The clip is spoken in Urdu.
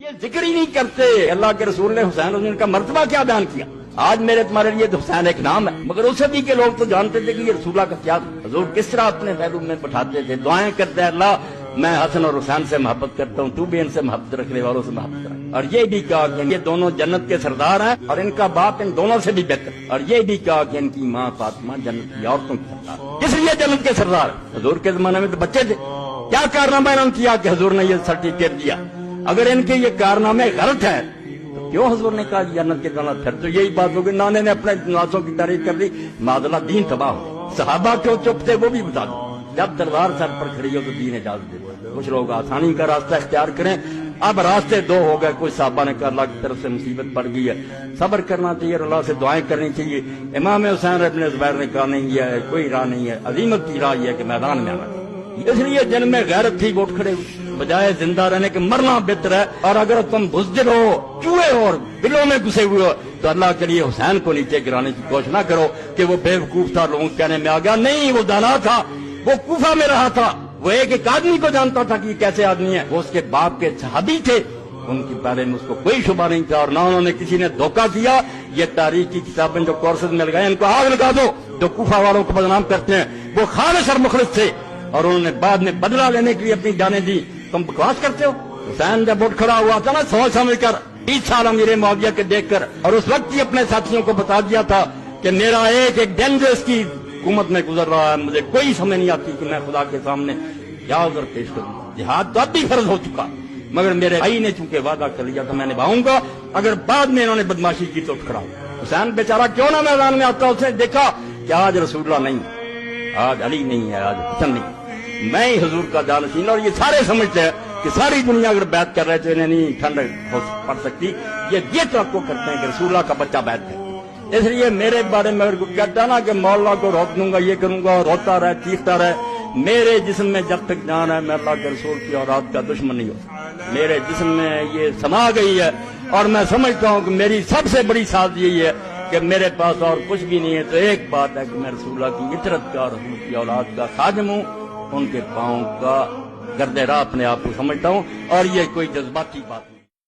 یہ ذکر ہی نہیں کرتے اللہ کے رسول نے حسین حسین کا مرتبہ کیا بیان کیا. آج میرے تمہارے لیے تو حسین ایک نام ہے، مگر اس صدی کے لوگ تو جانتے تھے کہ یہ رسول اللہ کا کیا تھا. حضور کس طرح اپنے پہلو میں بٹھاتے تھے، دعائیں کرتے ہیں اللہ میں حسن اور حسین سے محبت کرتا ہوں، تو بھی ان سے محبت رکھنے والوں سے محبت کر. اور یہ بھی کہا کہ یہ دونوں جنت کے سردار ہیں اور ان کا باپ ان دونوں سے بھی بہتر. اور یہ بھی کہا کہ ان کی ماں فاطمہ جنت کی عورتوں کی سردار، اس لیے جنت کے سردار. حضور کے زمانے میں تو بچے تھے، کیا کارنامہ انہوں نے کیا کہ حضور نے یہ سرٹیفکیٹ دیا. اگر ان کے یہ کارنامے غلط ہیں تو کیوں حضور نے کہا جنت کے جنت. پھر تو یہی بات ہوگی نانے نے اپنے نوازوں کی تعریف کر دی، معذلہ دین تباہ ہو. صحابہ کیوں چپ تھے وہ بھی بتا دو. جب تلوار سر پر کھڑی ہو تو دین اجازت دیتا. کچھ لوگ آسانی کا راستہ اختیار کریں. اب راستے دو ہو گئے. کوئی صحابہ نے کہا اللہ کی طرف سے مصیبت پڑ گئی ہے، صبر کرنا چاہیے، اللہ سے دعائیں کرنی چاہیے. امام حسین ابن زبیر نے کہا نہیں ہے کوئی راہ نہیں ہے، عظیمت کی راہ یہ ہے کہ میدان میں آنا. اس لیے جن میں غیرت تھی وہ اٹھ کھڑے ہوئے. بجائے زندہ رہنے کے مرنا بہتر ہے. اور اگر تم بزدل ہو، چوہے ہو اور بلوں میں گھسے ہوئے ہو تو اللہ کے لیے حسین کو نیچے گرانے کی کوشش نہ کرو کہ وہ بے وقوف تھا، لوگوں کہنے میں آ گیا. نہیں، وہ دانا تھا، وہ کوفہ میں رہا تھا، وہ ایک آدمی کو جانتا تھا کہ یہ کیسے آدمی ہے. وہ اس کے باپ کے صحابی تھے، ان کے بارے میں اس کو کوئی شبہ نہیں تھا. اور نہ انہوں نے کسی نے دھوکہ کیا. یہ تاریخ کی کتابیں جو کورسز مل گئے ان کو آگ لگا دو. جو کوفہ والوں کو بدنام کرتے ہیں وہ خالص اور مخلص تھے اور انہوں نے بعد میں بدلہ لینے کے لیے اپنی جانیں دی. تم بکواس کرتے ہو. حسین جب اٹھ کھڑا ہوا تھا نا سوچ سمجھ کر 20 سال امیر معاویہ کے دیکھ کر، اور اس وقت ہی اپنے ساتھیوں کو بتا دیا تھا کہ میرا ایک دن جو اس کی حکومت میں گزر رہا ہے مجھے کوئی سمجھ نہیں آتی کہ میں خدا کے سامنے کیا عذر پیش کروں. جہاد تو اب بھی فرض ہو چکا، مگر میرے بھائی نے چونکہ وعدہ کر لیا تھا میں نبھاؤں گا. اگر بعد میں انہوں نے بدماشی کی تو اٹھ کھڑا. حسین بیچارہ کیوں نہ میدان میں آتا. اس نے دیکھا کہ آج رسول اللہ نہیں، آج علی نہیں ہے، آج حسن نہیں، میں ہی حضور کا جانشین. اور یہ سارے سمجھتے ہیں کہ ساری دنیا اگر بیعت کر رہے تو انہیں نہیں ٹھنڈ پڑ سکتی. یہ توقع کرتے ہیں کہ رسول اللہ کا بچہ بیعت کرے. اس لیے میرے بارے میں اگر کہتا نا کہ مولا کو روک دوں گا، یہ کروں گا، روتا رہے چیختا رہے، میرے جسم میں جب تک جان ہے میں اللہ کے رسول کی اولاد کا دشمن نہیں ہو. میرے جسم میں یہ سما گئی ہے اور میں سمجھتا ہوں کہ میری سب سے بڑی ساز یہی ہے کہ میرے پاس اور کچھ بھی نہیں ہے تو ایک بات ہے کہ میں رسول اللہ کی عطرت کا، رسول کی اولاد کا خادم ہوں. ان کے پاؤں کا گرد راہ اپنے آپ کو سمجھتا ہوں اور یہ کوئی جذباتی بات نہیں.